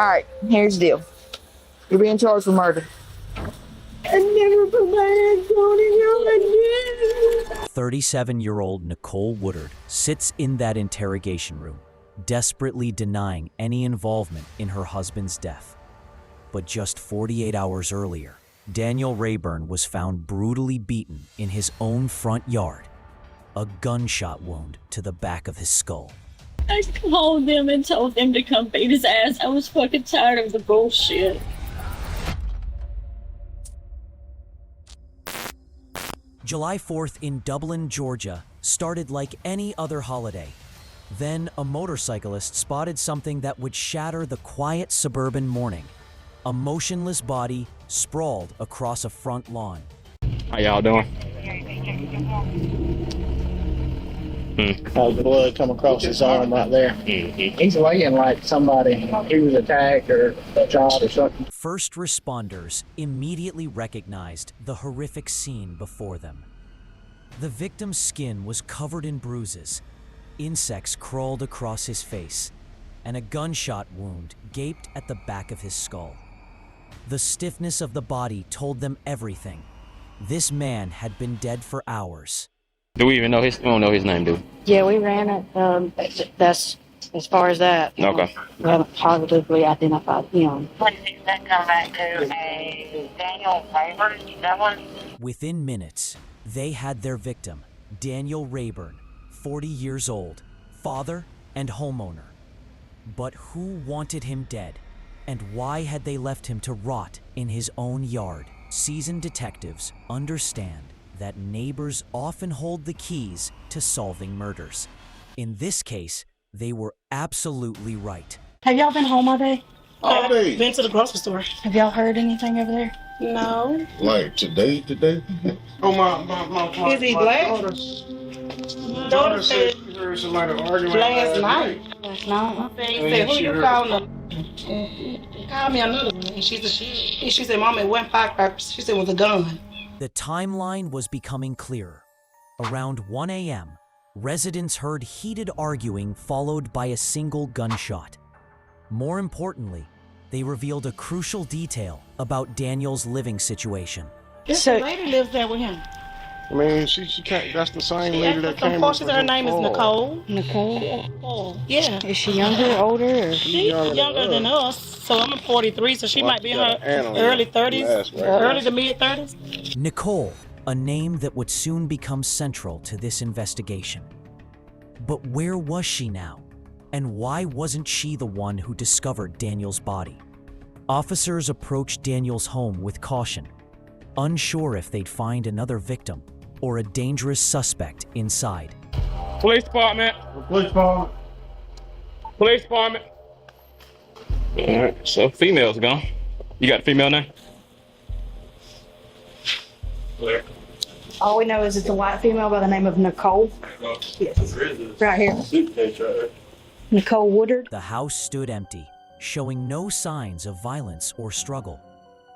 right, here's the deal. You're being charged for murder. I never put my hands on you again. 37-year-old Nicole Woodard sits in that interrogation room, desperately denying any involvement in her husband's death. But just 48 hours earlier, Daniel Rayburn was found brutally beaten in his own front yard, a gunshot wound to the back of his skull. I called them and told them to come beat his ass. I was fucking tired of the bullshit. July 4th in Dublin, Georgia, started like any other holiday. Then a motorcyclist spotted something that would shatter the quiet suburban morning. A motionless body sprawled across a front lawn. How y'all doing? The blood come across his arm right there. He's laying like somebody, he was attacked or shot or something. First responders immediately recognized the horrific scene before them. The victim's skin was covered in bruises, insects crawled across his face, and a gunshot wound gaped at the back of his skull. The stiffness of the body told them everything. This man had been dead for hours. Do we even know his? We don't know his name, do we? Yeah, we ran it. That's as far as that. Okay. We haven't positively identified him. When did that come back to a Daniel Rayburn? That one? Within minutes, they had their victim, Daniel Rayburn, 40 years old, father and homeowner. But who wanted him dead? And why had they left him to rot in his own yard? Seasoned detectives understand that neighbors often hold the keys to solving murders. In this case, they were absolutely right. Have y'all been home all day? All day. Been to the grocery store. Have y'all heard anything over there? No. Like today? Oh, my. Is he black? Daughter said she heard somebody arguing Last night. He said, who you calling? Call me another one. And she said, Mom, it wasn't firecrackers. She said it was a gun. The timeline was becoming clearer. Around 1 a.m., residents heard heated arguing followed by a single gunshot. More importantly, they revealed a crucial detail about Daniel's living situation. This lady lives there with him. I mean, she can't. That's the same lady that came up with her name is Nicole. Nicole? Yeah. Is she younger, older? Or? She's younger than us. So I'm 43, so she might be in her early 30s, early to mid 30s. Nicole, a name that would soon become central to this investigation. But where was she now? And why wasn't she the one who discovered Daniel's body? Officers approached Daniel's home with caution, unsure if they'd find another victim or a dangerous suspect inside. Police department. Police department. Police department. All right, so female's gone. You got a female name? Where? All we know is it's a white female by the name of Nicole. Yes. Right here. Nicole Woodard. The house stood empty, showing no signs of violence or struggle.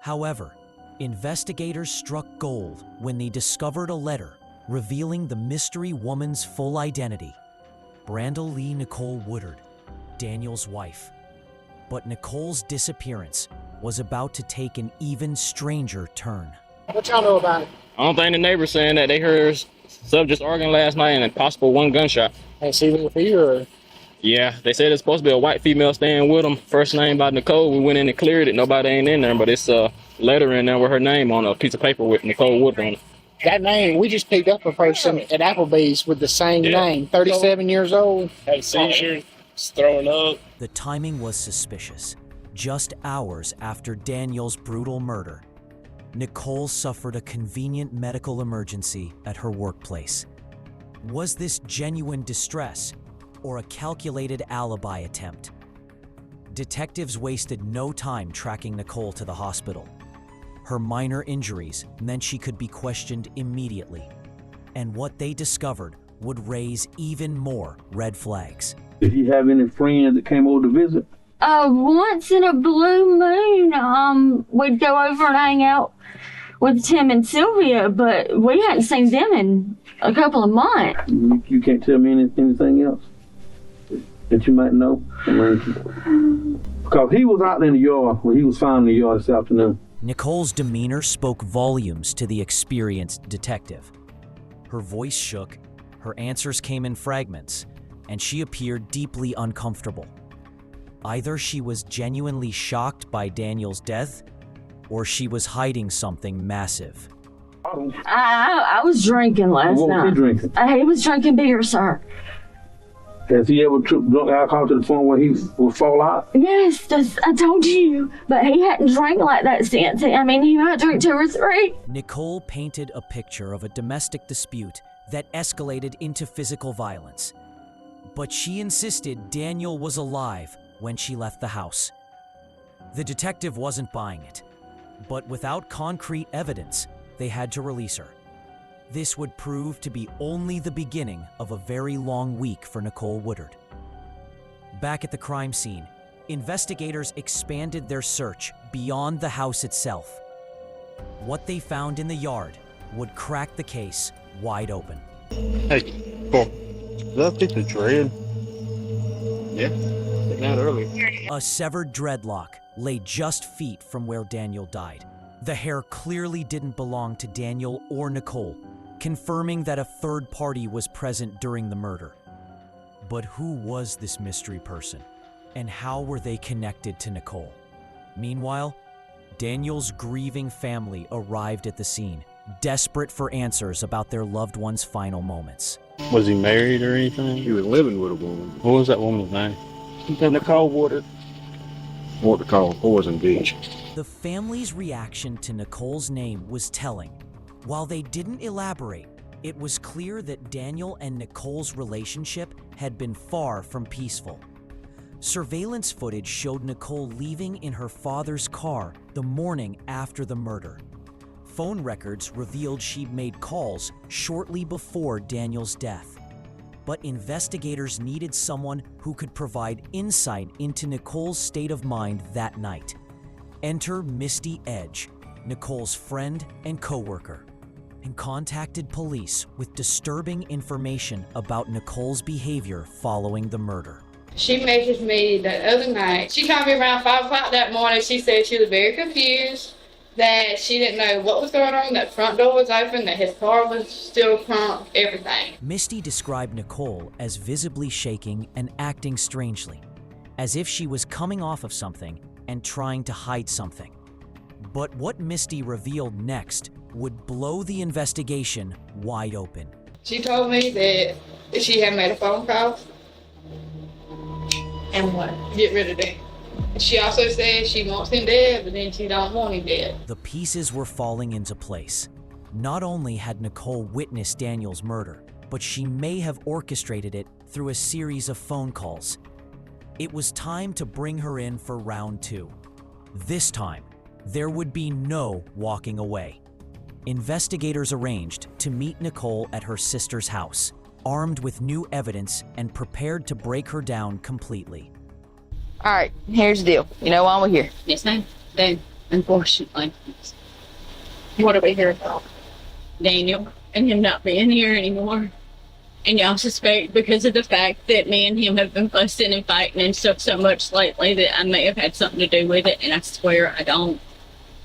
However, investigators struck gold when they discovered a letter revealing the mystery woman's full identity. Brandel Lee Nicole Woodard, Daniel's wife. But Nicole's disappearance was about to take an even stranger turn. What y'all know about it? I don't think the neighbors saying that they heard subjects arguing last night and a possible one gunshot. Hey, see with you or? Yeah, they said it's supposed to be a white female staying with them. First name by Nicole. We went in and cleared it. Nobody ain't in there, but it's a letter in there with her name on a piece of paper with Nicole Woodard on it. That name, we just picked up a person at Applebee's with the same name, 37 years old. Had seizure, throwing up. The timing was suspicious. Just hours after Daniel's brutal murder, Nicole suffered a convenient medical emergency at her workplace. Was this genuine distress or a calculated alibi attempt? Detectives wasted no time tracking Nicole to the hospital. Her minor injuries meant she could be questioned immediately, and what they discovered would raise even more red flags. Did he have any friends that came over to visit? Once in a blue moon, we'd go over and hang out with Tim and Sylvia, but we hadn't seen them in a couple of months. You can't tell me anything else that you might know? Because he was out in the yard when he was found in the yard this afternoon. Nicole's demeanor spoke volumes to the experienced detective. Her voice shook, her answers came in fragments, and she appeared deeply uncomfortable. Either she was genuinely shocked by Daniel's death, or she was hiding something massive. I was drinking last night. What was he drinking? He was drinking beer, sir. Has he ever drunk alcohol to the point where he will fall out? Yes, I told you. But he hadn't drank like that since. I mean, he might drink 2 or 3. Nicole painted a picture of a domestic dispute that escalated into physical violence. But she insisted Daniel was alive when she left the house. The detective wasn't buying it. But without concrete evidence, they had to release her. This would prove to be only the beginning of a very long week for Nicole Woodard. Back at the crime scene, investigators expanded their search beyond the house itself. What they found in the yard would crack the case wide open. Hey, come on. Is that a piece of dread? Yeah, taken out earlier. A severed dreadlock lay just feet from where Daniel died. The hair clearly didn't belong to Daniel or Nicole, confirming that a third party was present during the murder. But who was this mystery person, and how were they connected to Nicole? Meanwhile, Daniel's grieving family arrived at the scene, desperate for answers about their loved one's final moments. Was he married or anything? He was living with a woman. What was that woman's name? Nicole Woodard. What to call Poison Beach. The family's reaction to Nicole's name was telling. While they didn't elaborate, it was clear that Daniel and Nicole's relationship had been far from peaceful. Surveillance footage showed Nicole leaving in her father's car the morning after the murder. Phone records revealed she'd made calls shortly before Daniel's death. But investigators needed someone who could provide insight into Nicole's state of mind that night. Enter Misty Edge, Nicole's friend and co-worker, and contacted police with disturbing information about Nicole's behavior following the murder. She messaged me the other night. She called me around 5 o'clock that morning. She said she was very confused, that she didn't know what was going on, that front door was open, that his car was still crunk, everything. Misty described Nicole as visibly shaking and acting strangely, as if she was coming off of something and trying to hide something. But what Misty revealed next would blow the investigation wide open. She told me that she had made a phone call. And what? Get rid of them. She also said she wants him dead, but then she don't want him dead. The pieces were falling into place. Not only had Nicole witnessed Daniel's murder, but she may have orchestrated it through a series of phone calls. It was time to bring her in for round 2. This time, there would be no walking away. Investigators arranged to meet Nicole at her sister's house, armed with new evidence and prepared to break her down completely. All right, here's the deal. You know why we're here? Yes, ma'am. Then, unfortunately, what are we here about? Daniel and him not being here anymore. And y'all suspect because of the fact that me and him have been fussing and fighting and stuff so much lately that I may have had something to do with it, and I swear I don't.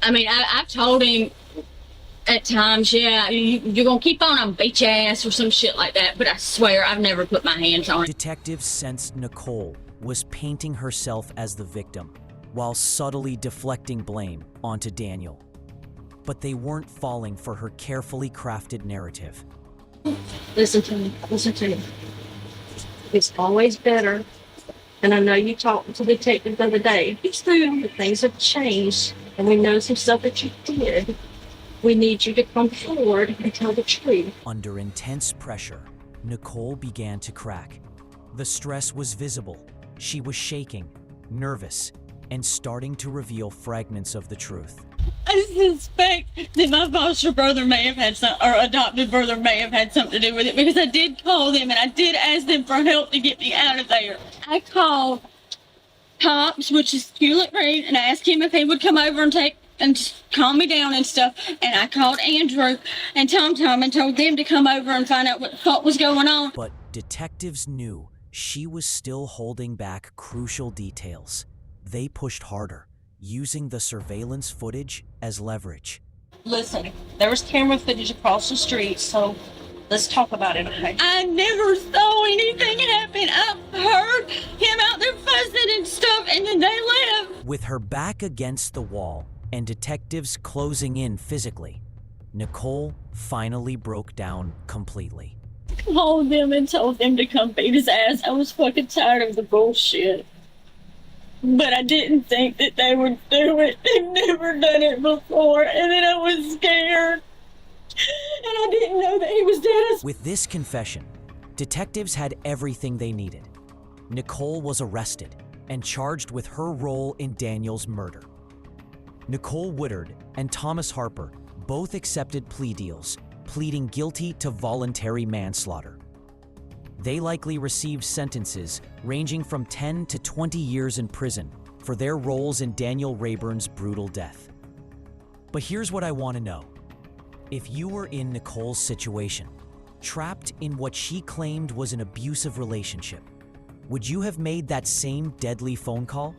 I mean, I've told him at times, yeah, you're gonna keep on beat your ass or some shit like that, but I swear I've never put my hands on it. Detectives sensed Nicole was painting herself as the victim, while subtly deflecting blame onto Daniel. But they weren't falling for her carefully crafted narrative. Listen to me. It's always better, and I know you talked to the detective the other day. It's true that things have changed, and we know some stuff that you did. We need you to come forward and tell the truth. Under intense pressure, Nicole began to crack. The stress was visible. She was shaking, nervous, and starting to reveal fragments of the truth. I suspect that my foster brother may have had or adopted brother may have had something to do with it, because I did call them and I did ask them for help to get me out of there. I called Tops, which is Hewlett Reed, and I asked him if he would come over and calm me down and stuff. And I called Andrew and Tom and told them to come over and find out what was going on. But detectives knew she was still holding back crucial details. they pushed harder, using the surveillance footage as leverage. Listen, there was camera footage across the street, so let's talk about it, okay? I never saw anything happen. I heard him out there fussing and stuff, and then they left. With her back against the wall and detectives closing in physically, Nicole finally broke down completely. Called them and told them to come beat his ass. I was fucking tired of the bullshit. But I didn't think that they would do it. They've never done it before. And then I was scared. And I didn't know that he was dead. With this confession, detectives had everything they needed. Nicole was arrested and charged with her role in Daniel's murder. Nicole Woodard and Thomas Harper both accepted plea deals, pleading guilty to voluntary manslaughter. They likely received sentences ranging from 10 to 20 years in prison for their roles in Daniel Rayburn's brutal death. But here's what I want to know. If you were in Nicole's situation, trapped in what she claimed was an abusive relationship, would you have made that same deadly phone call?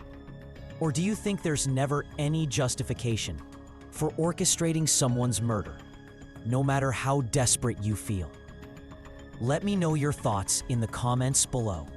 Or do you think there's never any justification for orchestrating someone's murder, no matter how desperate you feel? Let me know your thoughts in the comments below.